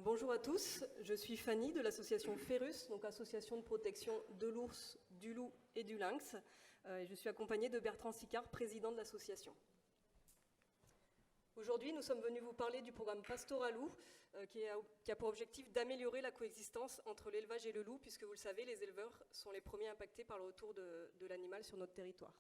Bonjour à tous, je suis Fanny de l'association Ferus, donc association de protection de l'ours, du loup et du lynx. Et je suis accompagnée de Bertrand Sicard, président de l'association. Aujourd'hui, nous sommes venus vous parler du programme Pastoralou, qui a pour objectif d'améliorer la coexistence entre l'élevage et le loup, puisque vous le savez, les éleveurs sont les premiers impactés par le retour de l'animal sur notre territoire.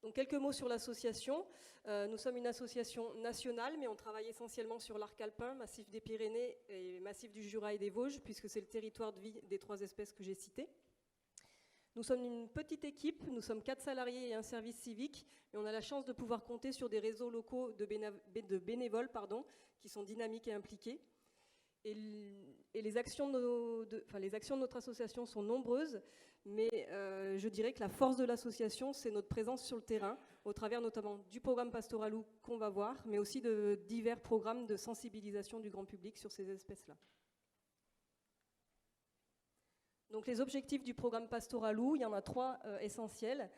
Donc quelques mots sur l'association. Nous sommes une association nationale, mais on travaille essentiellement sur l'arc alpin, massif des Pyrénées et massif du Jura et des Vosges, puisque c'est le territoire de vie des 3 espèces que j'ai citées. Nous sommes une petite équipe, nous sommes 4 salariés et un service civique, et on a la chance de pouvoir compter sur des réseaux locaux de bénévoles qui sont dynamiques et impliqués. Et les actions de notre association sont nombreuses, mais je dirais que la force de l'association, c'est notre présence sur le terrain, au travers notamment du programme Pastoralou qu'on va voir, mais aussi de divers programmes de sensibilisation du grand public sur ces espèces-là. Donc les objectifs du programme Pastoralou, il y en a 3 essentiels.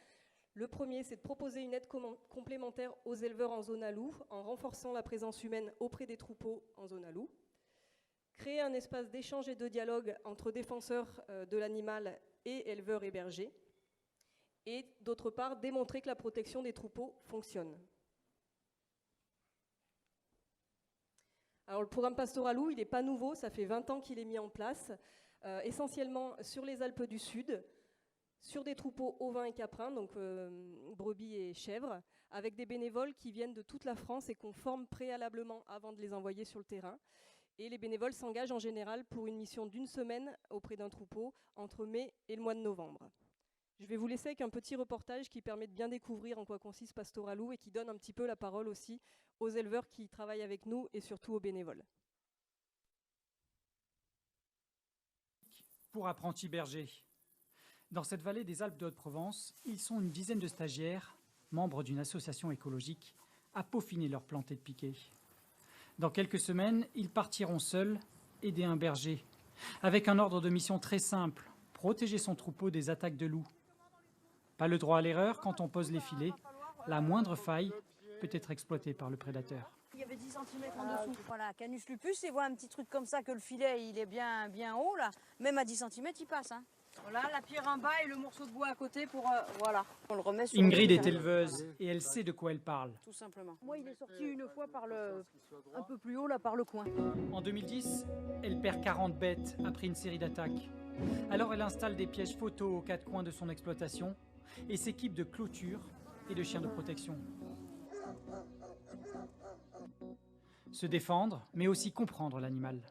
Le premier, c'est de proposer une aide complémentaire aux éleveurs en zone à loup, en renforçant la présence humaine auprès des troupeaux en zone à loup. Créer un espace d'échange et de dialogue entre défenseurs de l'animal et éleveurs et bergers. Et d'autre part, démontrer que la protection des troupeaux fonctionne. Alors le programme Pastoralou, il n'est pas nouveau, ça fait 20 ans qu'il est mis en place, essentiellement sur les Alpes du Sud, sur des troupeaux ovins et caprins, donc brebis et chèvres, avec des bénévoles qui viennent de toute la France et qu'on forme préalablement avant de les envoyer sur le terrain. Et les bénévoles s'engagent en général pour une mission d'1 semaine auprès d'un troupeau entre mai et le mois de novembre. Je vais vous laisser avec un petit reportage qui permet de bien découvrir en quoi consiste Pastoralou et qui donne un petit peu la parole aussi aux éleveurs qui travaillent avec nous et surtout aux bénévoles. Pour apprentis bergers. Dans cette vallée des Alpes de Haute-Provence, ils sont une dizaine de stagiaires, membres d'une association écologique, à peaufiner leur planté de piquet. Dans quelques semaines, ils partiront seuls aider un berger, avec un ordre de mission très simple, protéger son troupeau des attaques de loups. Pas le droit à l'erreur quand on pose les filets, la moindre faille peut être exploitée par le prédateur. Il y avait 10 cm en dessous. Voilà, Canus lupus, il voit un petit truc comme ça, que le filet il est bien haut, là. Même à 10 cm, il passe. Hein. Voilà, la pierre en bas et le morceau de bois à côté pour... voilà, on le remet sur Ingrid est éleveuse et elle sait de quoi elle parle. Tout simplement. Moi, il est sorti une fois par un peu plus haut, là, par le coin. En 2010, elle perd 40 bêtes après une série d'attaques. Alors elle installe des pièges photos aux 4 coins de son exploitation et s'équipe de clôtures et de chiens de protection. Se défendre, mais aussi comprendre l'animal.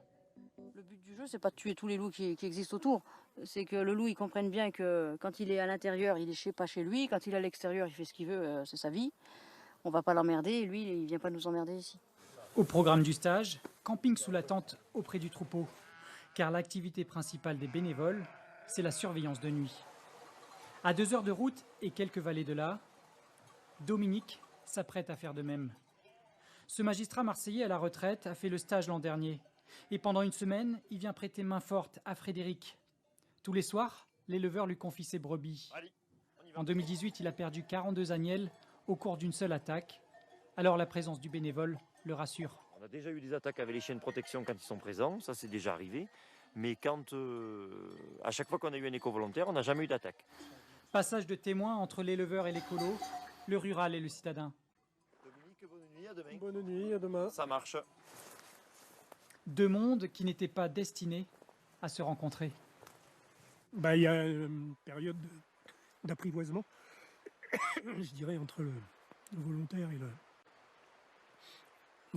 Le but du jeu, c'est pas de tuer tous les loups qui existent autour. C'est que le loup, il comprenne bien que quand il est à l'intérieur, il est pas chez lui. Quand il est à l'extérieur, il fait ce qu'il veut, c'est sa vie. On va pas l'emmerder et lui, il vient pas nous emmerder ici. Au programme du stage, camping sous la tente auprès du troupeau. Car l'activité principale des bénévoles, c'est la surveillance de nuit. À 2 heures de route et quelques vallées de là, Dominique s'apprête à faire de même. Ce magistrat marseillais à la retraite a fait le stage l'an dernier. Et pendant 1 semaine, il vient prêter main forte à Frédéric. Tous les soirs, l'éleveur lui confie ses brebis. En 2018, il a perdu 42 agnelles au cours d'une seule attaque. Alors la présence du bénévole le rassure. On a déjà eu des attaques avec les chiens de protection quand ils sont présents, ça c'est déjà arrivé. Mais à chaque fois qu'on a eu un éco-volontaire, on n'a jamais eu d'attaque. Passage de témoin entre l'éleveur et l'écolo, le rural et le citadin. Dominique, bonne nuit, à demain. Bonne nuit, à demain. Ça marche. 2 mondes qui n'étaient pas destinés à se rencontrer. Il y a une période d'apprivoisement, je dirais, entre le volontaire et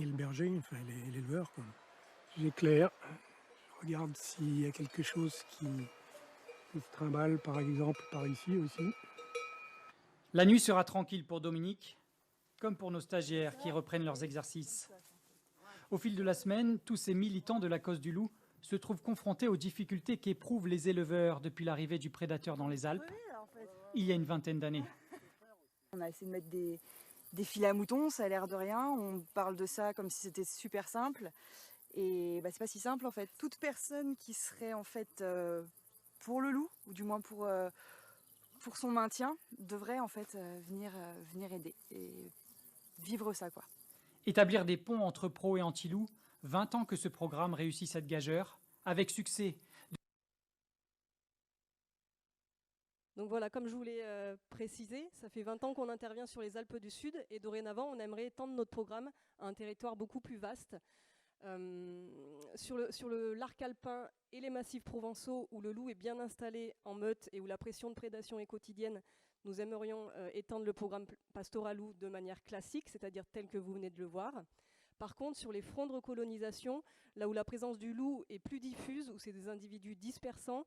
le berger, enfin l'éleveur. J'éclaire, je regarde s'il y a quelque chose qui se trimballe, par exemple, par ici aussi. La nuit sera tranquille pour Dominique, comme pour nos stagiaires qui reprennent leurs exercices. Au fil de la semaine, tous ces militants de la cause du loup se trouvent confrontés aux difficultés qu'éprouvent les éleveurs depuis l'arrivée du prédateur dans les Alpes, il y a une 20aine d'années. On a essayé de mettre des filets à moutons, ça a l'air de rien. On parle de ça comme si c'était super simple. Et c'est pas si simple en fait. Toute personne qui serait en fait pour le loup, ou du moins pour son maintien, devrait en fait venir aider et vivre ça quoi. Établir des ponts entre pro et anti-loup, 20 ans que ce programme réussit à être gageur, avec succès. Donc voilà, comme je vous l'ai précisé, ça fait 20 ans qu'on intervient sur les Alpes du Sud et dorénavant, on aimerait étendre notre programme à un territoire beaucoup plus vaste. Sur l'arc alpin et les massifs provençaux où le loup est bien installé en meute et où la pression de prédation est quotidienne, nous aimerions étendre le programme pastoral loup de manière classique, c'est-à-dire tel que vous venez de le voir. Par contre, sur les fronts de recolonisation, là où la présence du loup est plus diffuse, où c'est des individus dispersants,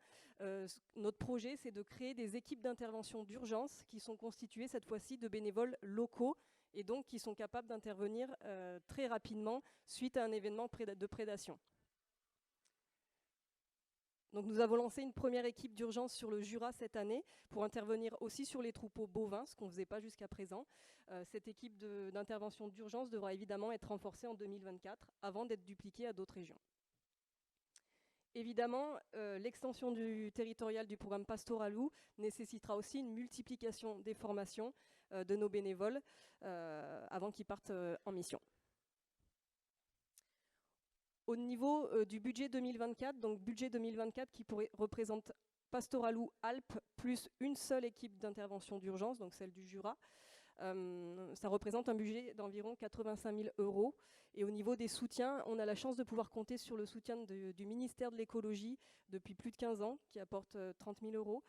notre projet, c'est de créer des équipes d'intervention d'urgence qui sont constituées cette fois-ci de bénévoles locaux et donc qui sont capables d'intervenir très rapidement suite à un événement de prédation. Donc nous avons lancé une première équipe d'urgence sur le Jura cette année pour intervenir aussi sur les troupeaux bovins, ce qu'on ne faisait pas jusqu'à présent. Cette équipe d'intervention d'urgence devra évidemment être renforcée en 2024 avant d'être dupliquée à d'autres régions. Évidemment, l'extension territoriale du programme Pastoral Loup nécessitera aussi une multiplication des formations de nos bénévoles avant qu'ils partent en mission. Au niveau du budget 2024, donc budget 2024 qui représente Pastoral Loup Alpes plus une seule équipe d'intervention d'urgence, donc celle du Jura, ça représente un budget d'environ 85 000 €. Et au niveau des soutiens, on a la chance de pouvoir compter sur le soutien du ministère de l'écologie depuis plus de 15 ans, qui apporte 30 000 €.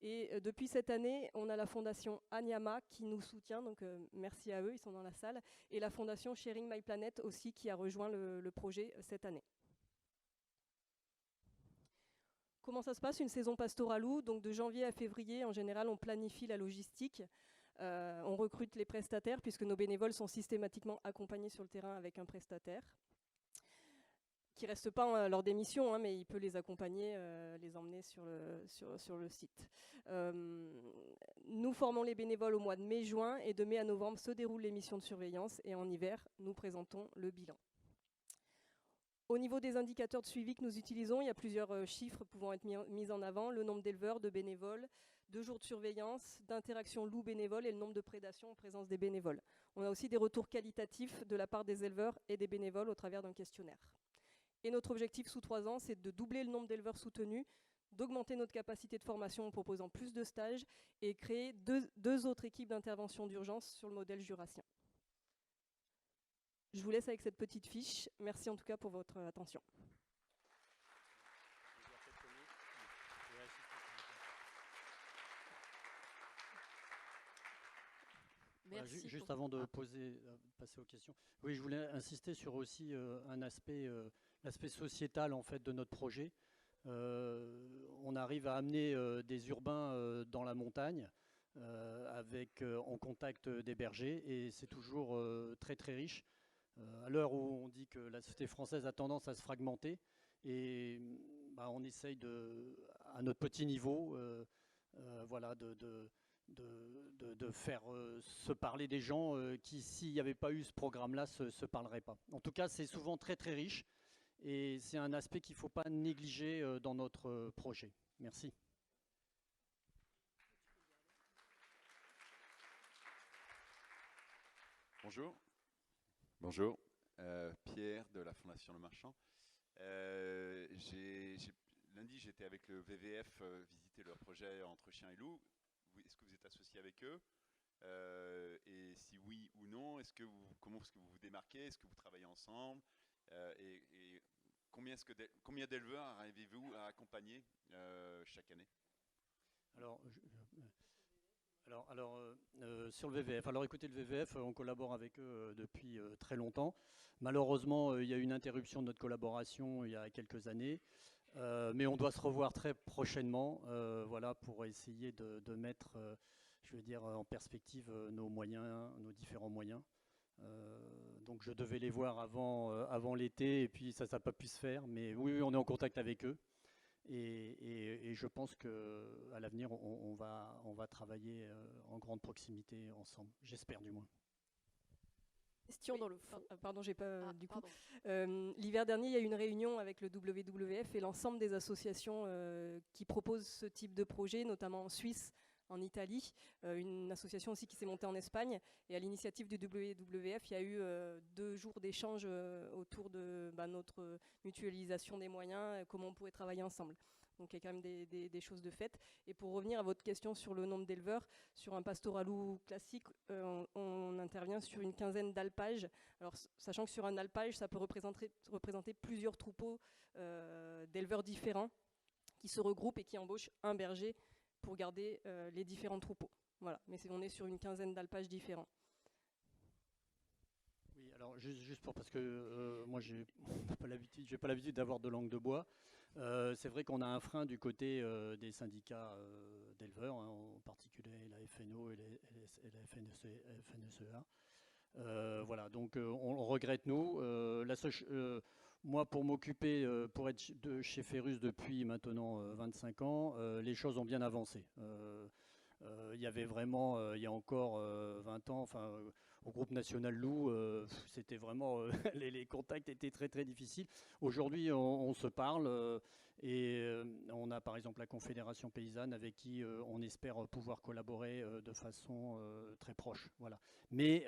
Et depuis cette année, on a la fondation Anyama qui nous soutient, donc merci à eux, ils sont dans la salle, et la fondation Sharing My Planet aussi qui a rejoint le projet cette année. Comment ça se passe une saison pastorale loup? Donc de janvier à février, en général, on planifie la logistique, on recrute les prestataires puisque nos bénévoles sont systématiquement accompagnés sur le terrain avec un prestataire qui ne reste pas lors des missions, hein, mais il peut les accompagner, les emmener sur le site. Nous formons les bénévoles au mois de mai-juin et de mai à novembre se déroulent les missions de surveillance et en hiver, nous présentons le bilan. Au niveau des indicateurs de suivi que nous utilisons, il y a plusieurs chiffres pouvant être mis en avant, le nombre d'éleveurs, de bénévoles, de jours de surveillance, d'interactions loup-bénévoles et le nombre de prédations en présence des bénévoles. On a aussi des retours qualitatifs de la part des éleveurs et des bénévoles au travers d'un questionnaire. Et notre objectif sous 3 ans, c'est de doubler le nombre d'éleveurs soutenus, d'augmenter notre capacité de formation en proposant plus de stages et créer deux autres équipes d'intervention d'urgence sur le modèle jurassien. Je vous laisse avec cette petite fiche. Merci en tout cas pour votre attention. Merci juste avant de passer aux questions. Oui, je voulais insister sur aussi un aspect, l'aspect sociétal en fait de notre projet. On arrive à amener des urbains dans la montagne en contact des bergers et c'est toujours très très riche. À l'heure où on dit que la société française a tendance à se fragmenter et on essaye à notre petit niveau voilà, de faire se parler des gens qui, s'il n'y avait pas eu ce programme-là, se parleraient pas. En tout cas, c'est souvent très très riche et c'est un aspect qu'il ne faut pas négliger dans notre projet. Merci. Bonjour. Bonjour. Pierre de la Fondation Le Marchand. Lundi, j'étais avec le VVF visiter leur projet Entre chiens et loups. Est-ce que vous êtes associé avec eux et si oui ou non, comment est-ce que vous vous démarquez? Est-ce que vous travaillez ensemble et combien d'éleveurs arrivez-vous à accompagner chaque année? Sur le VVF, alors écoutez, le VVF, on collabore avec eux depuis très longtemps. Malheureusement, il y a eu une interruption de notre collaboration il y a quelques années, mais on doit se revoir très prochainement, voilà, pour essayer de mettre, je veux dire, en perspective nos moyens, nos différents moyens. Donc je devais les voir avant l'été et puis ça n'a pas pu se faire, mais oui, on est en contact avec eux. Et je pense qu'à l'avenir, on va travailler en grande proximité ensemble, j'espère du moins. Question dans le fond. Pardon, j'ai pas du coup. L'hiver dernier, il y a eu une réunion avec le WWF et l'ensemble des associations qui proposent ce type de projet, notamment en Suisse en Italie, une association aussi qui s'est montée en Espagne. Et à l'initiative du WWF, il y a eu 2 jours d'échange autour de notre mutualisation des moyens, comment on pourrait travailler ensemble. Donc il y a quand même des choses de fait. Et pour revenir à votre question sur le nombre d'éleveurs, sur un pastoral loup classique, on intervient sur une quinzaine d'alpages. Alors sachant que sur un alpage, ça peut représenter plusieurs troupeaux d'éleveurs différents qui se regroupent et qui embauchent un berger pour garder les différents troupeaux. Voilà, mais on est sur une quinzaine d'alpages différents. Oui, alors juste parce que moi j'ai pas l'habitude d'avoir de langue de bois. C'est vrai qu'on a un frein du côté des syndicats d'éleveurs, hein, en particulier la FNO et la FNSEA. Voilà, donc on regrette nous. Moi, pour m'occuper, pour être chez Ferrus depuis maintenant 25 ans, les choses ont bien avancé. Il y avait vraiment, il y a encore 20 ans, au groupe national loup, c'était vraiment, les contacts étaient très très difficiles. Aujourd'hui, on se parle et on a par exemple la Confédération paysanne avec qui on espère pouvoir collaborer de façon très proche. Voilà. Mais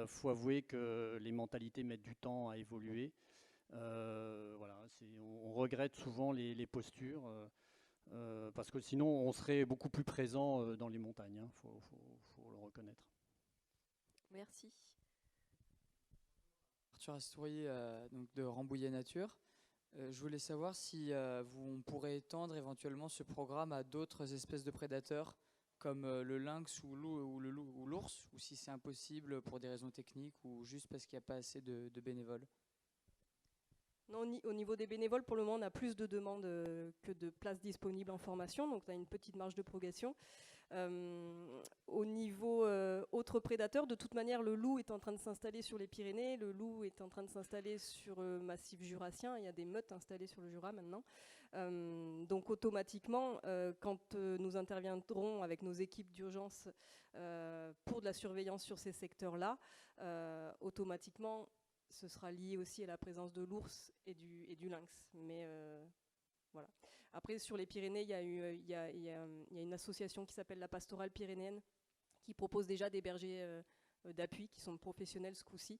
faut avouer que les mentalités mettent du temps à évoluer. Voilà, on regrette souvent les postures. Parce que sinon on serait beaucoup plus présent dans les montagnes, hein, faut le reconnaître. Merci. Arthur Astourier, donc de Rambouillet Nature. Je voulais savoir si on pourrait étendre éventuellement ce programme à d'autres espèces de prédateurs comme le lynx ou l'ours, ou si c'est impossible pour des raisons techniques ou juste parce qu'il n'y a pas assez de bénévoles. Non, au niveau des bénévoles, pour le moment, on a plus de demandes que de places disponibles en formation, donc on a une petite marge de progression. Au niveau autres prédateurs, de toute manière, le loup est en train de s'installer sur les Pyrénées, le loup est en train de s'installer sur le massif jurassien, il y a des meutes installées sur le Jura maintenant. Donc automatiquement, quand nous interviendrons avec nos équipes d'urgence pour de la surveillance sur ces secteurs-là, automatiquement, ce sera lié aussi à la présence de l'ours et du lynx. Mais voilà. Après, sur les Pyrénées, il y a une association qui s'appelle la Pastorale pyrénéenne qui propose déjà des bergers d'appui qui sont professionnels ce coup-ci.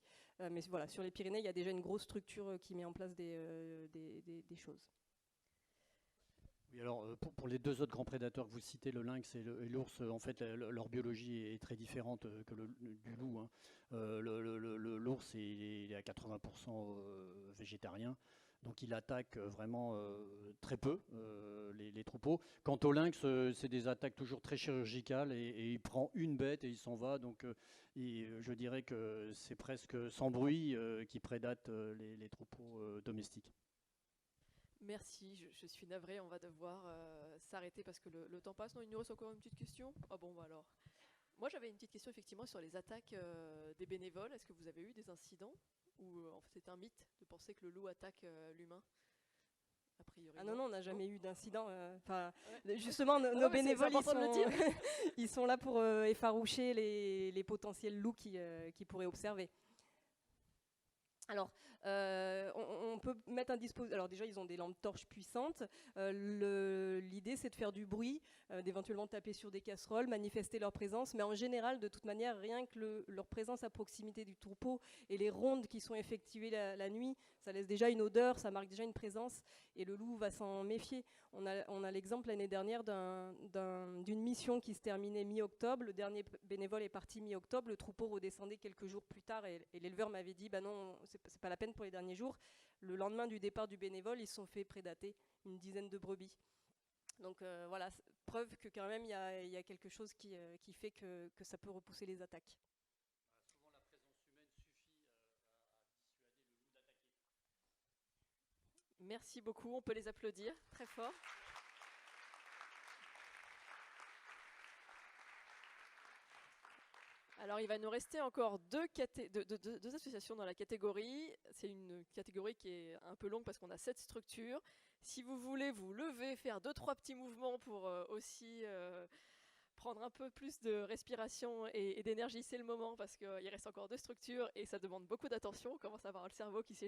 Mais voilà, sur les Pyrénées, il y a déjà une grosse structure qui met en place des choses. Oui, alors pour les 2 autres grands prédateurs que vous citez, le lynx et l'ours, en fait, leur biologie est très différente que du loup. Hein. L'ours, il est à 80% végétarien, donc il attaque vraiment très peu les troupeaux. Quant au lynx, c'est des attaques toujours très chirurgicales et il prend une bête et il s'en va. Donc je dirais que c'est presque sans bruit qui prédate les troupeaux domestiques. Merci, je suis navrée, on va devoir s'arrêter parce que le temps passe. Non, il nous reste encore une petite question. Ah bon, bah alors. Moi, j'avais une petite question effectivement sur les attaques des bénévoles. Est-ce que vous avez eu des incidents ou en fait c'est un mythe de penser que le loup attaque l'humain? A priori. Ah non, on n'a jamais eu d'incident. Justement, nos bénévoles, ils sont là pour effaroucher les potentiels loups qui pourraient observer. Alors, on peut mettre un dispositif. Alors déjà, ils ont des lampes torches puissantes. L'idée, c'est de faire du bruit, d'éventuellement taper sur des casseroles, manifester leur présence. Mais en général, de toute manière, rien que leur présence à proximité du troupeau et les rondes qui sont effectuées la nuit, ça laisse déjà une odeur, ça marque déjà une présence. Et le loup va s'en méfier. On a l'exemple l'année dernière d'une mission qui se terminait mi-octobre. Le dernier bénévole est parti mi-octobre. Le troupeau redescendait quelques jours plus tard et l'éleveur m'avait dit bah non, c'est pas la peine pour les derniers jours. Le lendemain du départ du bénévole, ils se sont fait prédater une dizaine de brebis. Donc voilà, preuve que quand même il y a quelque chose qui fait que ça peut repousser les attaques. Souvent la présence humaine suffit à dissuader le loup d'attaquer. Merci beaucoup, on peut les applaudir très fort. Alors il va nous rester encore deux associations dans la catégorie. C'est une catégorie qui est un peu longue parce qu'on a 7 structures. Si vous voulez vous lever, faire 2-3 petits mouvements pour aussi prendre un peu plus de respiration et d'énergie, c'est le moment parce qu'il reste encore 2 structures et ça demande beaucoup d'attention. On commence à avoir le cerveau qui s'échauffe.